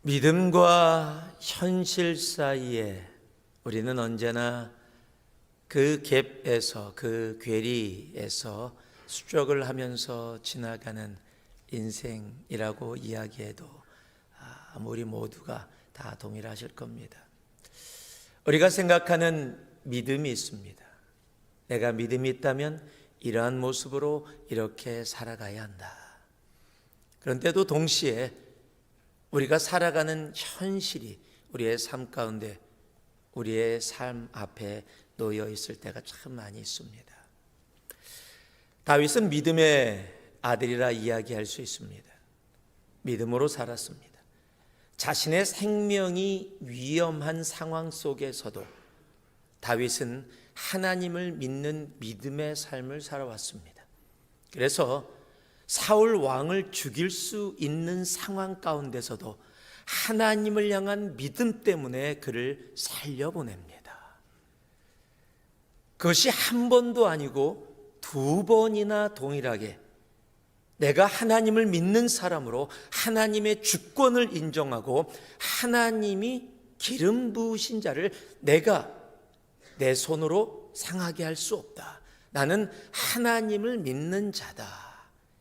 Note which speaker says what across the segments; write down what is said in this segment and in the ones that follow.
Speaker 1: 믿음과 현실 사이에 우리는 언제나 그 갭에서, 그 괴리에서 수적을 하면서 지나가는 인생이라고 이야기해도 우리 모두가 다 동일하실 겁니다. 우리가 생각하는 믿음이 있습니다. 내가 믿음이 있다면 이러한 모습으로 이렇게 살아가야 한다. 그런데도 동시에 우리가 살아가는 현실이 우리의 삶 가운데, 우리의 삶 앞에 놓여 있을 때가 참 많이 있습니다. 다윗은 믿음의 아들이라 이야기할 수 있습니다. 믿음으로 살았습니다. 자신의 생명이 위험한 상황 속에서도 다윗은 하나님을 믿는 믿음의 삶을 살아왔습니다. 그래서 사울 왕을 죽일 수 있는 상황 가운데서도 하나님을 향한 믿음 때문에 그를 살려보냅니다. 그것이 한 번도 아니고 두 번이나 동일하게 내가 하나님을 믿는 사람으로 하나님의 주권을 인정하고 하나님이 기름 부으신 자를 내가 내 손으로 상하게 할 수 없다. 나는 하나님을 믿는 자다.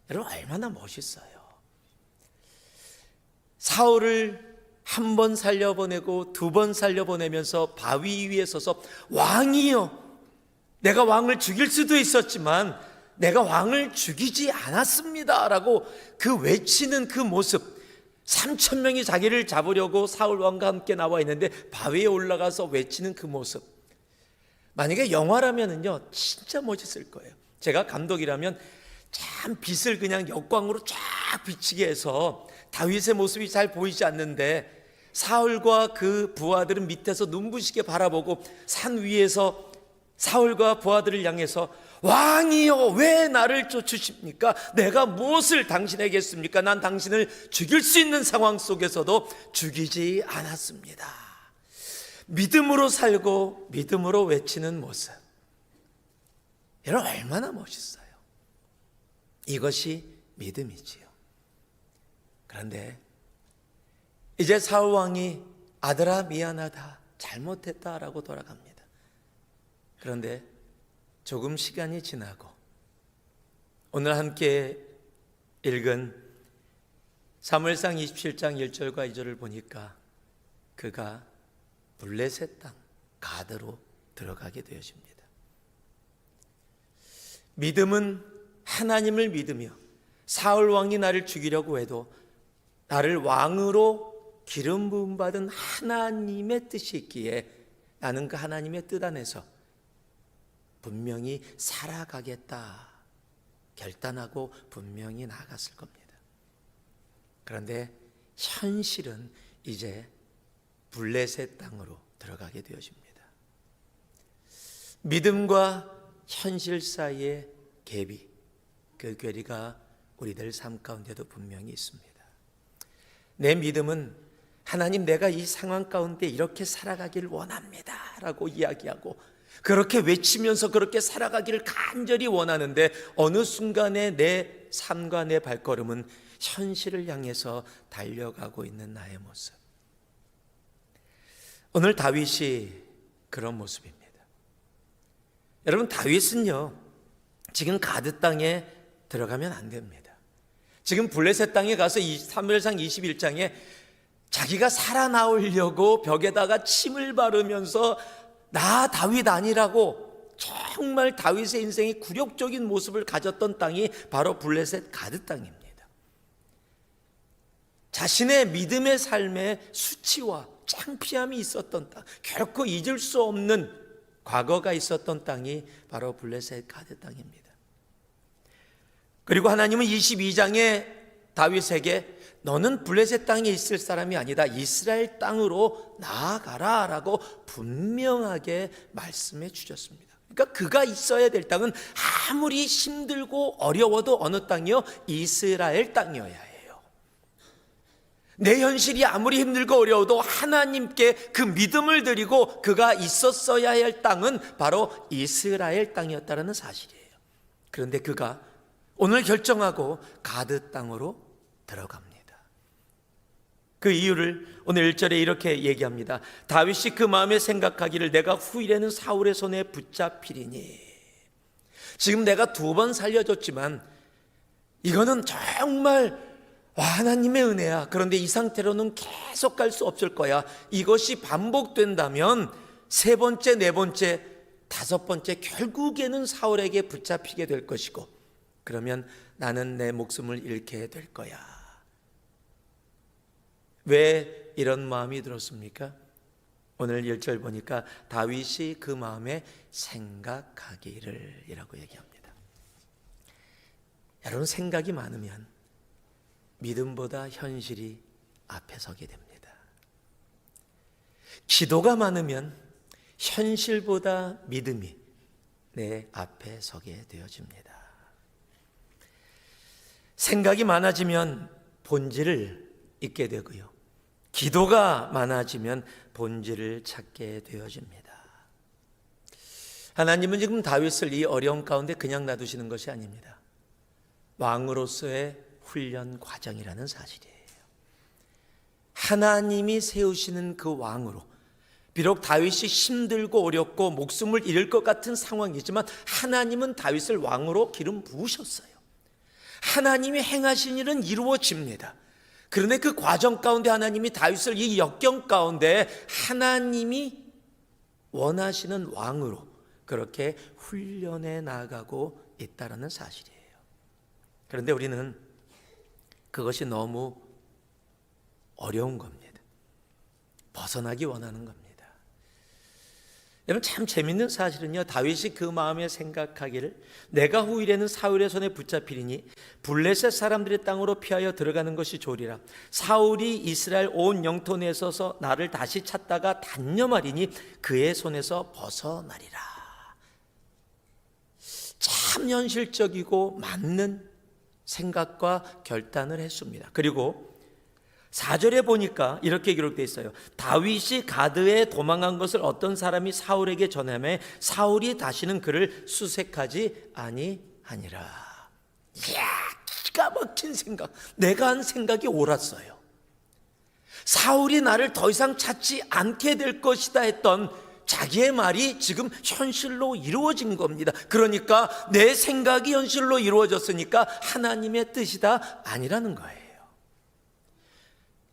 Speaker 1: 여러분 얼마나 멋있어요. 사울을 한 번 살려보내고 두 번 살려보내면서 바위 위에 서서 왕이여, 내가 왕을 죽일 수도 있었지만 내가 왕을 죽이지 않았습니다 라고 그 외치는 그 모습, 3,000명이 자기를 잡으려고 사울 왕과 함께 나와 있는데 바위에 올라가서 외치는 그 모습, 만약에 영화라면은요 진짜 멋있을 거예요. 제가 감독이라면 참 빛을 그냥 역광으로 쫙 비치게 해서 다윗의 모습이 잘 보이지 않는데 사울과 그 부하들은 밑에서 눈부시게 바라보고 산 위에서 사울과 부하들을 향해서 왕이여 왜 나를 쫓으십니까? 내가 무엇을 당신에게 했습니까? 난 당신을 죽일 수 있는 상황 속에서도 죽이지 않았습니다. 믿음으로 살고 믿음으로 외치는 모습, 여러분 얼마나 멋있어요. 이것이 믿음이지요. 그런데 이제 사울 왕이 아들아 미안하다, 잘못했다라고 돌아갑니다. 그런데 조금 시간이 지나고 오늘 함께 읽은 사무엘상 27장 1절과 2절을 보니까 그가 블레셋 땅 가드로 들어가게 되어집니다. 믿음은 하나님을 믿으며 사울 왕이 나를 죽이려고 해도 나를 왕으로 기름 부음 받은 하나님의 뜻이 있기에 나는 그 하나님의 뜻 안에서 분명히 살아가겠다 결단하고 분명히 나아갔을 겁니다. 그런데 현실은 이제 블레셋 땅으로 들어가게 되어집니다. 믿음과 현실 사이의 갭이, 그 괴리가 우리들 삶 가운데도 분명히 있습니다. 내 믿음은 하나님 내가 이 상황 가운데 이렇게 살아가길 원합니다 라고 이야기하고 그렇게 외치면서 그렇게 살아가기를 간절히 원하는데 어느 순간에 내 삶과 내 발걸음은 현실을 향해서 달려가고 있는 나의 모습. 오늘 다윗이 그런 모습입니다. 여러분 다윗은요 지금 가드 땅에 들어가면 안 됩니다. 지금 블레셋 땅에 가서 사무엘상 21장에 자기가 살아나오려고 벽에다가 침을 바르면서 나 다윗 아니라고 정말 다윗의 인생이 굴욕적인 모습을 가졌던 땅이 바로 블레셋 가드 땅입니다. 자신의 믿음의 삶에 수치와 창피함이 있었던 땅, 결코 잊을 수 없는 과거가 있었던 땅이 바로 블레셋 가드 땅입니다. 그리고 하나님은 22장에 다윗에게 너는 블레셋 땅에 있을 사람이 아니다, 이스라엘 땅으로 나아가라 라고 분명하게 말씀해 주셨습니다. 그러니까 그가 있어야 될 땅은 아무리 힘들고 어려워도 어느 땅이요? 이스라엘 땅이어야 해요. 내 현실이 아무리 힘들고 어려워도 하나님께 그 믿음을 드리고 그가 있었어야 할 땅은 바로 이스라엘 땅이었다는 사실이에요. 그런데 그가 오늘 결정하고 가드 땅으로 들어갑니다. 그 이유를 오늘 1절에 이렇게 얘기합니다. 다윗이 그 마음에 생각하기를 내가 후일에는 사울의 손에 붙잡히리니. 지금 내가 2번 살려줬지만 이거는 정말 하나님의 은혜야. 그런데 이 상태로는 계속 갈 수 없을 거야. 이것이 반복된다면 3번째, 4번째, 5번째 결국에는 사울에게 붙잡히게 될 것이고, 그러면 나는 내 목숨을 잃게 될 거야. 왜 이런 마음이 들었습니까? 오늘 1절 보니까 다윗이 그 마음에 생각하기를 이라고 얘기합니다. 여러분, 생각이 많으면 믿음보다 현실이 앞에 서게 됩니다. 기도가 많으면 현실보다 믿음이 내 앞에 서게 되어집니다. 생각이 많아지면 본질을 잊게 되고요, 기도가 많아지면 본질을 찾게 되어집니다. 하나님은 지금 다윗을 이 어려움 가운데 그냥 놔두시는 것이 아닙니다. 왕으로서의 훈련 과정이라는 사실이에요. 하나님이 세우시는 그 왕으로, 비록 다윗이 힘들고 어렵고 목숨을 잃을 것 같은 상황이지만 하나님은 다윗을 왕으로 기름 부으셨어요. 하나님이 행하신 일은 이루어집니다. 그런데 그 과정 가운데 하나님이 다윗을 이 역경 가운데 하나님이 원하시는 왕으로 그렇게 훈련해 나가고 있다는 사실이에요. 그런데 우리는 그것이 너무 어려운 겁니다. 벗어나기 원하는 겁니다. 여러분, 참 재밌는 사실은요, 다윗이 그 마음에 생각하기를 내가 후일에는 사울의 손에 붙잡히리니 블레셋 사람들의 땅으로 피하여 들어가는 것이 좋으리라. 사울이 이스라엘 온 영토 내에 서서 나를 다시 찾다가 단념하리니 그의 손에서 벗어나리라. 참 현실적이고 맞는 생각과 결단을 했습니다. 그리고 4절에 보니까 이렇게 기록되어 있어요. 다윗이 가드에 도망한 것을 어떤 사람이 사울에게 전하매 사울이 다시는 그를 수색하지 아니하니라. 이야, 기가 막힌 생각. 내가 한 생각이 옳았어요. 사울이 나를 더 이상 찾지 않게 될 것이다 했던 자기의 말이 지금 현실로 이루어진 겁니다. 그러니까 내 생각이 현실로 이루어졌으니까 하나님의 뜻이다 아니라는 거예요.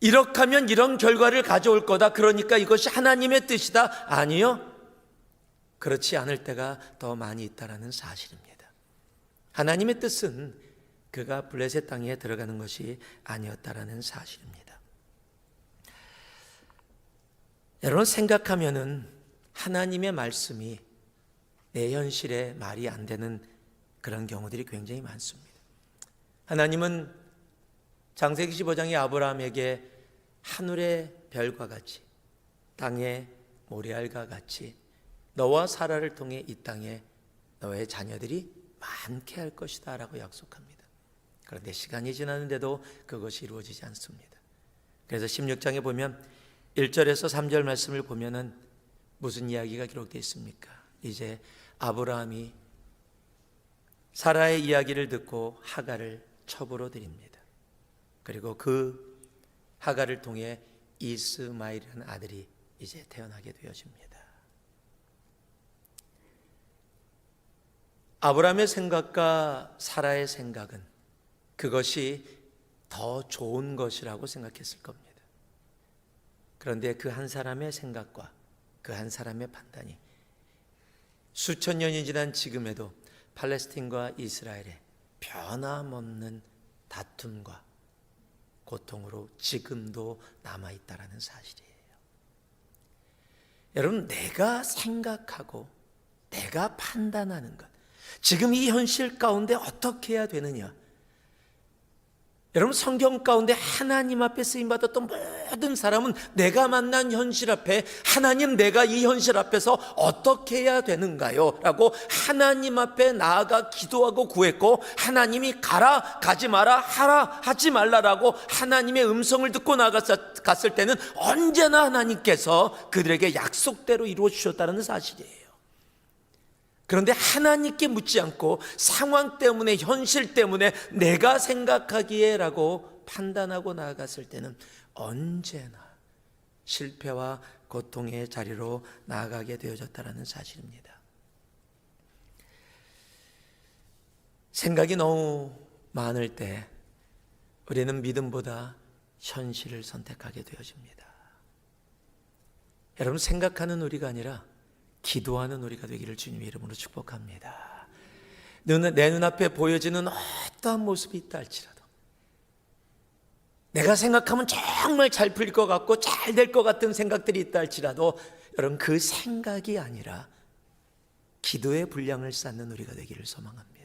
Speaker 1: 이렇게 하면 이런 결과를 가져올 거다, 그러니까 이것이 하나님의 뜻이다, 아니요, 그렇지 않을 때가 더 많이 있다는 사실입니다. 하나님의 뜻은 그가 블레셋 땅에 들어가는 것이 아니었다는 사실입니다. 여러분, 생각하면은 하나님의 말씀이 내 현실에 말이 안 되는 그런 경우들이 굉장히 많습니다. 하나님은 창세기 15장의 아브라함에게 하늘의 별과 같이 땅의 모래알과 같이 너와 사라를 통해 이 땅에 너의 자녀들이 많게 할 것이다 라고 약속합니다. 그런데 시간이 지났는데도 그것이 이루어지지 않습니다. 그래서 16장에 보면 1절에서 3절 말씀을 보면은 무슨 이야기가 기록되어 있습니까? 이제 아브라함이 사라의 이야기를 듣고 하갈을 첩으로 드립니다. 그리고 그 하갈을 통해 이스마엘이라는 아들이 이제 태어나게 되어집니다. 아브라함의 생각과 사라의 생각은 그것이 더 좋은 것이라고 생각했을 겁니다. 그런데 그 한 사람의 생각과 그 한 사람의 판단이 수천 년이 지난 지금에도 팔레스틴과 이스라엘의 변함없는 다툼과 고통으로 지금도 남아있다는 사실이에요. 여러분, 내가 생각하고 내가 판단하는 것, 지금 이 현실 가운데 어떻게 해야 되느냐? 여러분, 성경 가운데 하나님 앞에 쓰임받았던 모든 사람은 내가 만난 현실 앞에 하나님, 내가 이 현실 앞에서 어떻게 해야 되는가요? 라고 하나님 앞에 나아가 기도하고 구했고, 하나님이 가라, 가지 마라, 하라, 하지 말라라고 하나님의 음성을 듣고 나갔을 때는 언제나 하나님께서 그들에게 약속대로 이루어 주셨다는 사실이에요. 그런데 하나님께 묻지 않고 상황 때문에, 현실 때문에 내가 생각하기에 라고 판단하고 나아갔을 때는 언제나 실패와 고통의 자리로 나아가게 되어졌다는 사실입니다. 생각이 너무 많을 때 우리는 믿음보다 현실을 선택하게 되어집니다. 여러분, 생각하는 우리가 아니라 기도하는 우리가 되기를 주님의 이름으로 축복합니다. 내 눈앞에 보여지는 어떠한 모습이 있다 할지라도, 내가 생각하면 정말 잘 풀릴 것 같고 잘 될 것 같은 생각들이 있다 할지라도, 여러분, 그 생각이 아니라 기도의 분량을 쌓는 우리가 되기를 소망합니다.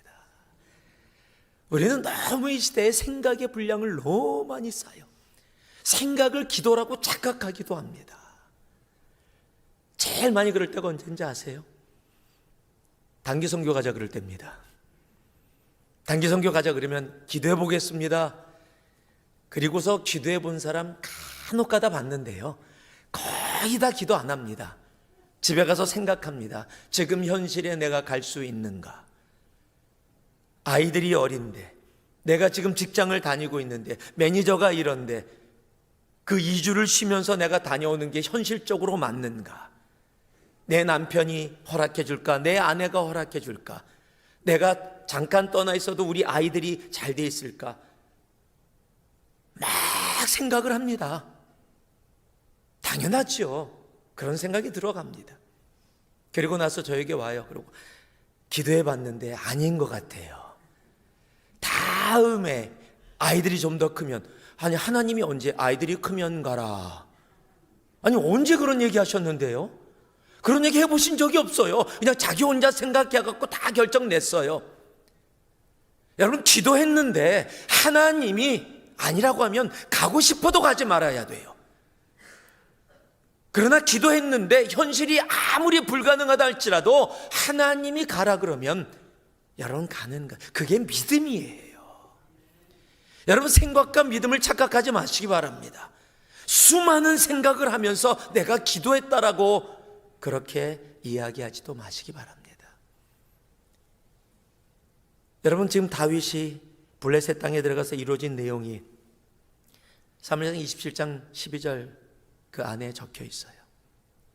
Speaker 1: 우리는 너무 이 시대에 생각의 분량을 너무 많이 쌓아요. 생각을 기도라고 착각하기도 합니다. 제일 많이 그럴 때가 언제인지 아세요? 단기 선교 가자 그럴 때입니다. 단기 선교 가자 그러면 기도해 보겠습니다. 그리고서 기도해 본 사람 간혹 가다 봤는데요, 거의 다 기도 안 합니다. 집에 가서 생각합니다. 지금 현실에 내가 갈 수 있는가? 아이들이 어린데, 내가 지금 직장을 다니고 있는데, 매니저가 이런데 그 2주를 쉬면서 내가 다녀오는 게 현실적으로 맞는가? 내 남편이 허락해 줄까? 내 아내가 허락해 줄까? 내가 잠깐 떠나 있어도 우리 아이들이 잘 돼 있을까? 막 생각을 합니다. 당연하죠. 그런 생각이 들어갑니다. 그리고 나서 저에게 와요. 그리고 기도해 봤는데 아닌 것 같아요. 다음에 아이들이 좀 더 크면, 아니 하나님이 언제 아이들이 크면 가라, 아니 언제 그런 얘기 하셨는데요? 그런 얘기 해보신 적이 없어요. 그냥 자기 혼자 생각해갖고 다 결정 냈어요. 여러분, 기도했는데 하나님이 아니라고 하면 가고 싶어도 가지 말아야 돼요. 그러나 기도했는데 현실이 아무리 불가능하다 할지라도 하나님이 가라 그러면 여러분 가는 거, 그게 믿음이에요. 여러분, 생각과 믿음을 착각하지 마시기 바랍니다. 수많은 생각을 하면서 내가 기도했다라고 그렇게 이야기하지도 마시기 바랍니다. 여러분, 지금 다윗이 블레셋 땅에 들어가서 이루어진 내용이 사무엘상 27장 12절 그 안에 적혀 있어요.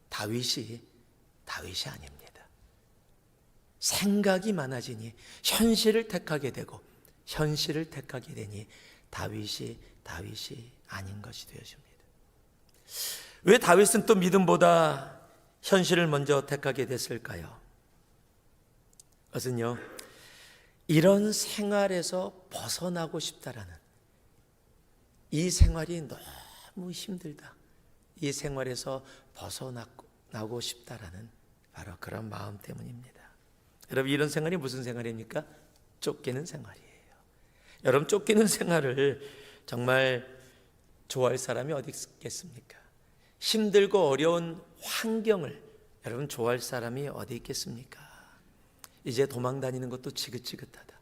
Speaker 1: 다윗이 아닙니다. 생각이 많아지니 현실을 택하게 되고, 현실을 택하게 되니 다윗이 아닌 것이 되어집니다. 왜 다윗은 또 믿음보다 현실을 먼저 택하게 됐을까요? 그것은요, 이런 생활에서 벗어나고 싶다라는, 이 생활이 너무 힘들다, 이 생활에서 벗어나고 싶다라는 바로 그런 마음 때문입니다. 여러분, 이런 생활이 무슨 생활입니까? 쫓기는 생활이에요. 여러분, 쫓기는 생활을 정말 좋아할 사람이 어디 있겠습니까? 힘들고 어려운 환경을 여러분 좋아할 사람이 어디 있겠습니까? 이제 도망 다니는 것도 지긋지긋하다.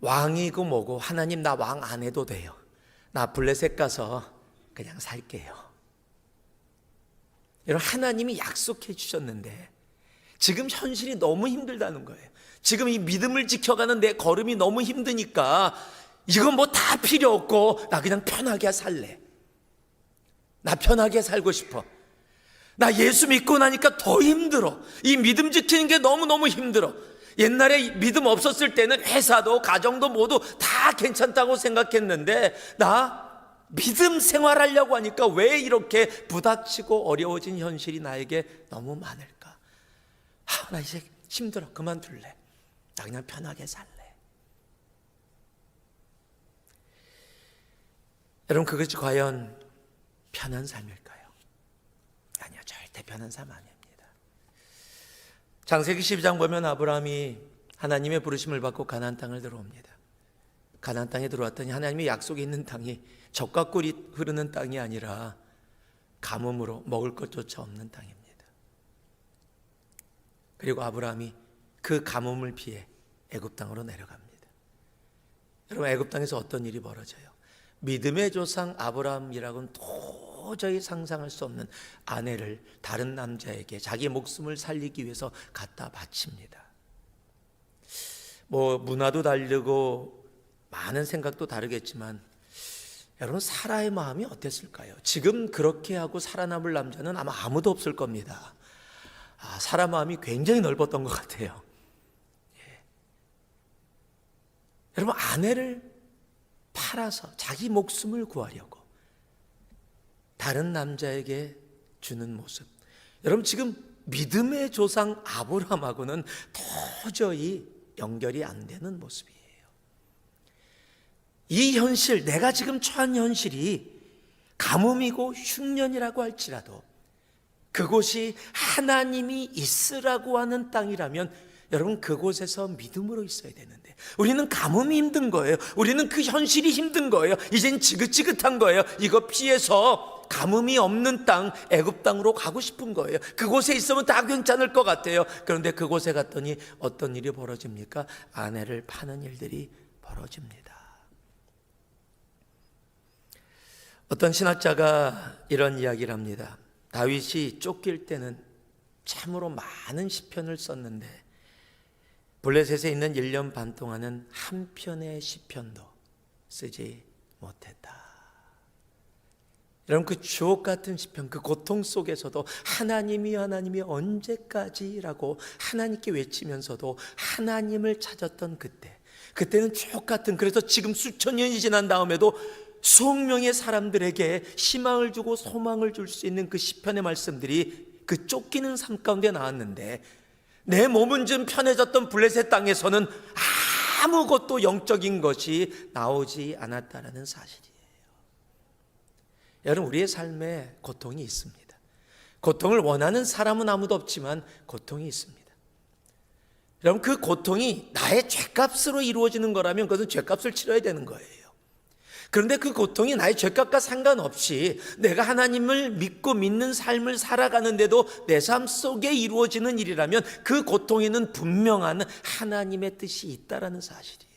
Speaker 1: 왕이고 뭐고, 하나님 나 왕 안 해도 돼요. 나 블레셋 가서 그냥 살게요. 여러분, 하나님이 약속해 주셨는데 지금 현실이 너무 힘들다는 거예요. 지금 이 믿음을 지켜가는 내 걸음이 너무 힘드니까 이건 뭐 다 필요 없고 나 그냥 편하게 살래. 나 편하게 살고 싶어. 나 예수 믿고 나니까 더 힘들어. 이 믿음 지키는 게 너무너무 힘들어. 옛날에 믿음 없었을 때는 회사도 가정도 모두 다 괜찮다고 생각했는데, 나 믿음 생활하려고 하니까 왜 이렇게 부닥치고 어려워진 현실이 나에게 너무 많을까? 나 이제 힘들어. 그만둘래. 나 그냥 편하게 살래. 여러분, 그것이 과연 편한 삶일까요? 아니요, 절대 편한 삶 아닙니다. 창세기 12장 보면 아브라함이 하나님의 부르심을 받고 가나안 땅을 들어옵니다. 가나안 땅에 들어왔더니 하나님의 약속이 있는 땅이 젖과 꿀이 흐르는 땅이 아니라 가뭄으로 먹을 것조차 없는 땅입니다. 그리고 아브라함이 그 가뭄을 피해 애굽 땅으로 내려갑니다. 여러분, 애굽 땅에서 어떤 일이 벌어져요? 믿음의 조상 아브라함이라고는 도저히 상상할 수 없는 아내를 다른 남자에게 자기 목숨을 살리기 위해서 갖다 바칩니다. 뭐 문화도 다르고 많은 생각도 다르겠지만 여러분, 사라의 마음이 어땠을까요? 지금 그렇게 하고 살아남을 남자는 아마 아무도 없을 겁니다. 사라 마음이 굉장히 넓었던 것 같아요. 여러분, 아내를 팔아서 자기 목숨을 구하려고 다른 남자에게 주는 모습, 여러분, 지금 믿음의 조상 아브라함하고는 도저히 연결이 안 되는 모습이에요. 이 현실, 내가 지금 처한 현실이 가뭄이고 흉년이라고 할지라도 그곳이 하나님이 있으라고 하는 땅이라면 여러분, 그곳에서 믿음으로 있어야 되는데 우리는 가뭄이 힘든 거예요. 우리는 그 현실이 힘든 거예요. 이젠 지긋지긋한 거예요. 이거 피해서 가뭄이 없는 땅, 애굽 땅으로 가고 싶은 거예요. 그곳에 있으면 다 괜찮을 것 같아요. 그런데 그곳에 갔더니 어떤 일이 벌어집니까? 아내를 파는 일들이 벌어집니다. 어떤 신학자가 이런 이야기를 합니다. 다윗이 쫓길 때는 참으로 많은 시편을 썼는데 블레셋에 있는 1년 반 동안은 한 편의 시편도 쓰지 못했다. 여러분, 그 주옥 같은 시편, 그 고통 속에서도 하나님이 언제까지라고 하나님께 외치면서도 하나님을 찾았던 그때는 주옥 같은, 그래서 지금 수천 년이 지난 다음에도 수억 명의 사람들에게 희망을 주고 소망을 줄 수 있는 그 시편의 말씀들이 그 쫓기는 삶 가운데 나왔는데 내 몸은 좀 편해졌던 블레셋 땅에서는 아무것도 영적인 것이 나오지 않았다라는 사실이에요. 여러분, 우리의 삶에 고통이 있습니다. 고통을 원하는 사람은 아무도 없지만 고통이 있습니다. 여러분, 그 고통이 나의 죄값으로 이루어지는 거라면 그것은 죄값을 치러야 되는 거예요. 그런데 그 고통이 나의 죄값과 상관없이 내가 하나님을 믿고 믿는 삶을 살아가는데도 내 삶 속에 이루어지는 일이라면 그 고통에는 분명한 하나님의 뜻이 있다라는 사실이에요.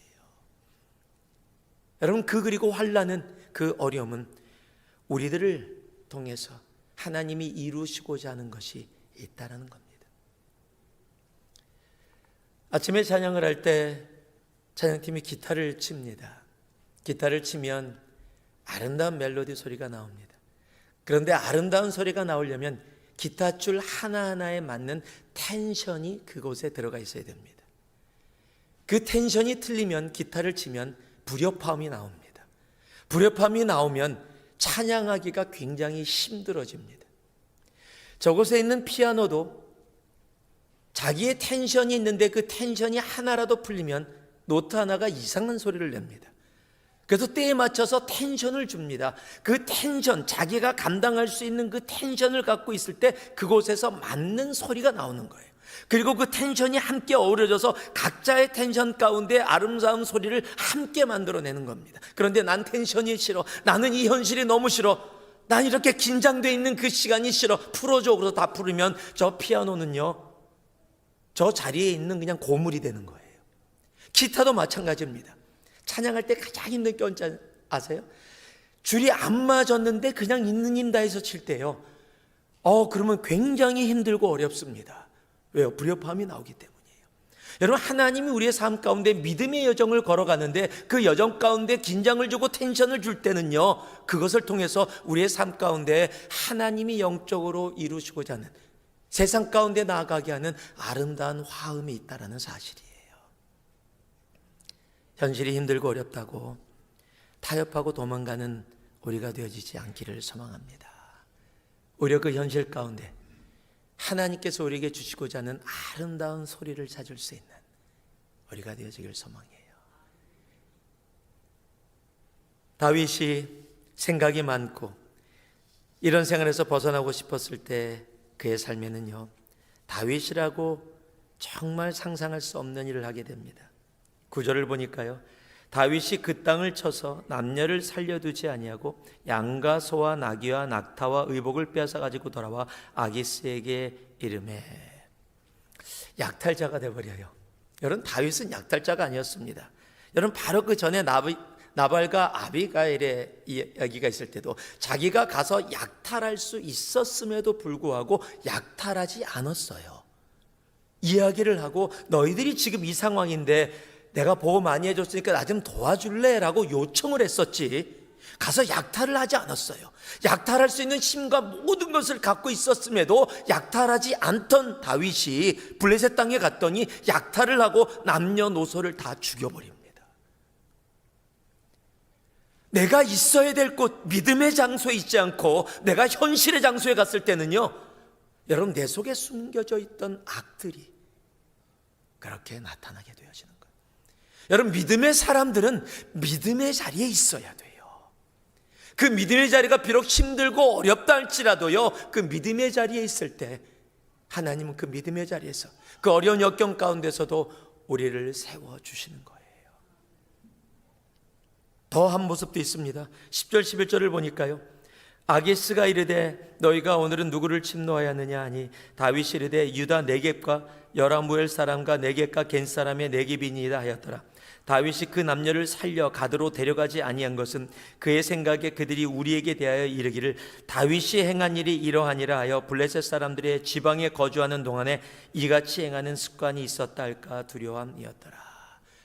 Speaker 1: 여러분, 그리고 환난은, 그 어려움은 우리들을 통해서 하나님이 이루시고자 하는 것이 있다라는 겁니다. 아침에 찬양을 할 때 찬양팀이 기타를 칩니다. 기타를 치면 아름다운 멜로디 소리가 나옵니다. 그런데 아름다운 소리가 나오려면 기타 줄 하나하나에 맞는 텐션이 그곳에 들어가 있어야 됩니다. 그 텐션이 틀리면 기타를 치면 불협화음이 나옵니다. 불협화음이 나오면 찬양하기가 굉장히 힘들어집니다. 저곳에 있는 피아노도 자기의 텐션이 있는데 그 텐션이 하나라도 풀리면 노트 하나가 이상한 소리를 냅니다. 그래서 때에 맞춰서 텐션을 줍니다. 그 텐션, 자기가 감당할 수 있는 그 텐션을 갖고 있을 때 그곳에서 맞는 소리가 나오는 거예요. 그리고 그 텐션이 함께 어우러져서 각자의 텐션 가운데 아름다운 소리를 함께 만들어내는 겁니다. 그런데 난 텐션이 싫어. 나는 이 현실이 너무 싫어. 난 이렇게 긴장되어 있는 그 시간이 싫어. 풀어줘. 그래서 다 풀으면 저 피아노는요, 저 자리에 있는 그냥 고물이 되는 거예요. 기타도 마찬가지입니다. 찬양할 때 가장 힘든 게 뭔지 아세요? 줄이 안 맞았는데 그냥 있는 힘 다해서 칠 때요, 그러면 굉장히 힘들고 어렵습니다. 왜요? 불협화음이 나오기 때문이에요. 여러분, 하나님이 우리의 삶 가운데 믿음의 여정을 걸어가는데 그 여정 가운데 긴장을 주고 텐션을 줄 때는요, 그것을 통해서 우리의 삶 가운데 하나님이 영적으로 이루시고자 하는, 세상 가운데 나아가게 하는 아름다운 화음이 있다는 사실이에요. 현실이 힘들고 어렵다고 타협하고 도망가는 우리가 되어지지 않기를 소망합니다. 오히려 그 현실 가운데 하나님께서 우리에게 주시고자 하는 아름다운 소리를 찾을 수 있는 우리가 되어지길 소망해요. 다윗이 생각이 많고 이런 생활에서 벗어나고 싶었을 때 그의 삶에는요, 다윗이라고 정말 상상할 수 없는 일을 하게 됩니다. 9절을 보니까요, 다윗이 그 땅을 쳐서 남녀를 살려두지 아니하고 양과 소와 나귀와 낙타와 의복을 빼앗아 가지고 돌아와 아기스에게 이르매. 약탈자가 되어버려요. 여러분, 다윗은 약탈자가 아니었습니다. 여러분, 바로 그 전에 나발과 아비가일의 이야기가 있을 때도 자기가 가서 약탈할 수 있었음에도 불구하고 약탈하지 않았어요. 이야기를 하고 너희들이 지금 이 상황인데 내가 보호 많이 해줬으니까 나 좀 도와줄래? 라고 요청을 했었지, 가서 약탈을 하지 않았어요. 약탈할 수 있는 힘과 모든 것을 갖고 있었음에도 약탈하지 않던 다윗이 블레셋 땅에 갔더니 약탈을 하고 남녀노소를 다 죽여버립니다. 내가 있어야 될 곳, 믿음의 장소에 있지 않고 내가 현실의 장소에 갔을 때는요, 여러분, 내 속에 숨겨져 있던 악들이 그렇게 나타나게 되어지는 거예요. 여러분, 믿음의 사람들은 믿음의 자리에 있어야 돼요. 그 믿음의 자리가 비록 힘들고 어렵다 할지라도요, 그 믿음의 자리에 있을 때 하나님은 그 믿음의 자리에서 그 어려운 역경 가운데서도 우리를 세워주시는 거예요. 더 한 모습도 있습니다. 10절 11절을 보니까요, 아기스가 이르되 너희가 오늘은 누구를 침노하였느냐 하니 다윗이 이르되 유다 네겝과 여라무엘 사람과 네겝과 겐 사람의 네겝이니이다 하였더라. 다윗이 그 남녀를 살려 가드로 데려가지 아니한 것은 그의 생각에 그들이 우리에게 대하여 이르기를 다윗이 행한 일이 이러하니라 하여 블레셋 사람들의 지방에 거주하는 동안에 이같이 행하는 습관이 있었다 할까 두려움이었더라.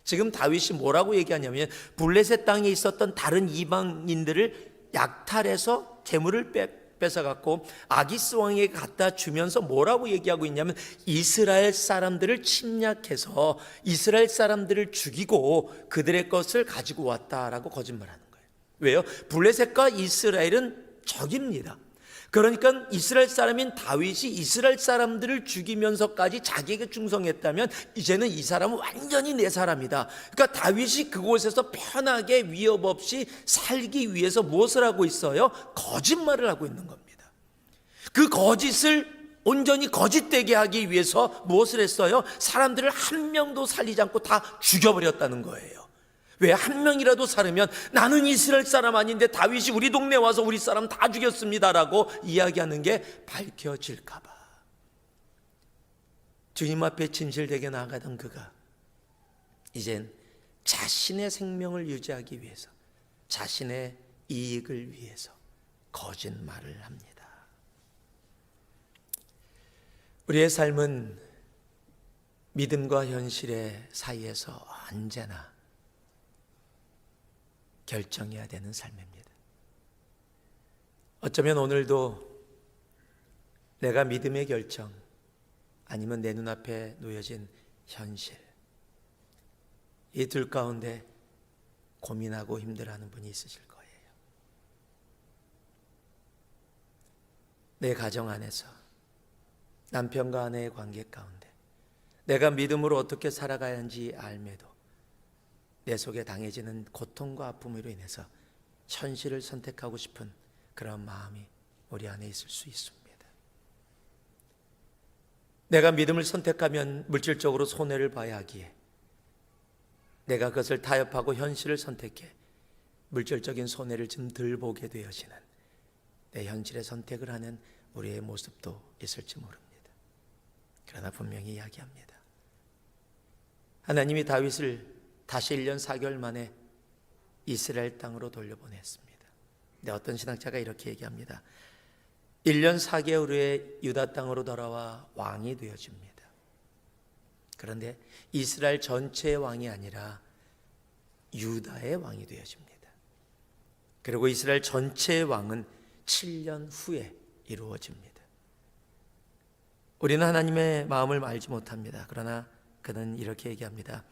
Speaker 1: 지금 다윗이 뭐라고 얘기하냐면 블레셋 땅에 있었던 다른 이방인들을 약탈해서 재물을 뺏어갖고 아기스 왕에게 갖다 주면서 뭐라고 얘기하고 있냐면 이스라엘 사람들을 침략해서 이스라엘 사람들을 죽이고 그들의 것을 가지고 왔다라고 거짓말하는 거예요. 왜요? 블레셋과 이스라엘은 적입니다. 그러니까 이스라엘 사람인 다윗이 이스라엘 사람들을 죽이면서까지 자기에게 충성했다면 이제는 이 사람은 완전히 내 사람이다. 그러니까 다윗이 그곳에서 편하게 위협 없이 살기 위해서 무엇을 하고 있어요? 거짓말을 하고 있는 겁니다. 그 거짓을 온전히 거짓되게 하기 위해서 무엇을 했어요? 사람들을 한 명도 살리지 않고 다 죽여버렸다는 거예요. 왜? 한 명이라도 살으면 나는 이스라엘 사람 아닌데 다윗이 우리 동네 와서 우리 사람 다 죽였습니다라고 이야기하는 게 밝혀질까 봐. 주님 앞에 진실되게 나아가던 그가 이젠 자신의 생명을 유지하기 위해서, 자신의 이익을 위해서 거짓말을 합니다. 우리의 삶은 믿음과 현실의 사이에서 언제나 결정해야 되는 삶입니다. 어쩌면 오늘도 내가 믿음의 결정 아니면 내 눈앞에 놓여진 현실, 이 둘 가운데 고민하고 힘들어하는 분이 있으실 거예요. 내 가정 안에서 남편과 아내의 관계 가운데 내가 믿음으로 어떻게 살아가야 하는지 알매도 내 속에 당해지는 고통과 아픔으로 인해서 현실을 선택하고 싶은 그런 마음이 우리 안에 있을 수 있습니다. 내가 믿음을 선택하면 물질적으로 손해를 봐야 하기에 내가 그것을 타협하고 현실을 선택해 물질적인 손해를 좀 덜 보게 되어지는 내 현실의 선택을 하는 우리의 모습도 있을지 모릅니다. 그러나 분명히 이야기합니다. 하나님이 다윗을 다시 1년 4개월 만에 이스라엘 땅으로 돌려보냈습니다. 근데 어떤 신학자가 이렇게 얘기합니다. 1년 4개월 후에 유다 땅으로 돌아와 왕이 되어집니다. 그런데 이스라엘 전체의 왕이 아니라 유다의 왕이 되어집니다. 그리고 이스라엘 전체의 왕은 7년 후에 이루어집니다. 우리는 하나님의 마음을 알지 못합니다. 그러나 그는 이렇게 얘기합니다.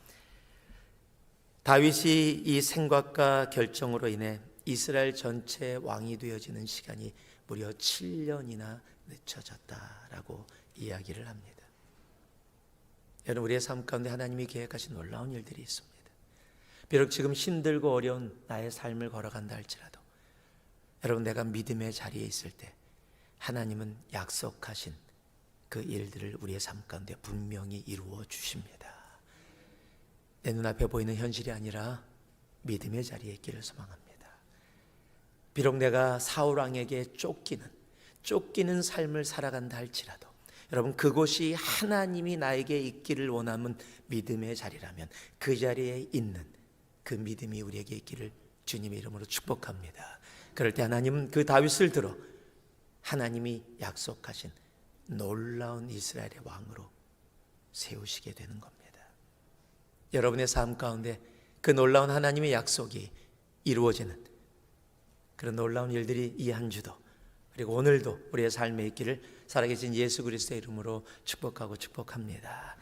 Speaker 1: 다윗이 이 생각과 결정으로 인해 이스라엘 전체의 왕이 되어지는 시간이 무려 7년이나 늦춰졌다라고 이야기를 합니다. 여러분, 우리의 삶 가운데 하나님이 계획하신 놀라운 일들이 있습니다. 비록 지금 힘들고 어려운 나의 삶을 걸어간다 할지라도 여러분, 내가 믿음의 자리에 있을 때 하나님은 약속하신 그 일들을 우리의 삶 가운데 분명히 이루어 주십니다. 내 눈앞에 보이는 현실이 아니라 믿음의 자리에 있기를 소망합니다. 비록 내가 사울 왕에게 쫓기는 삶을 살아간다 할지라도 여러분, 그곳이 하나님이 나에게 있기를 원하는 믿음의 자리라면 그 자리에 있는 그 믿음이 우리에게 있기를 주님의 이름으로 축복합니다. 그럴 때 하나님은 그 다윗을 들어 하나님이 약속하신 놀라운 이스라엘의 왕으로 세우시게 되는 겁니다. 여러분의 삶 가운데 그 놀라운 하나님의 약속이 이루어지는 그런 놀라운 일들이 이 한 주도 그리고 오늘도 우리의 삶에 있기를 살아계신 예수 그리스도의 이름으로 축복하고 축복합니다.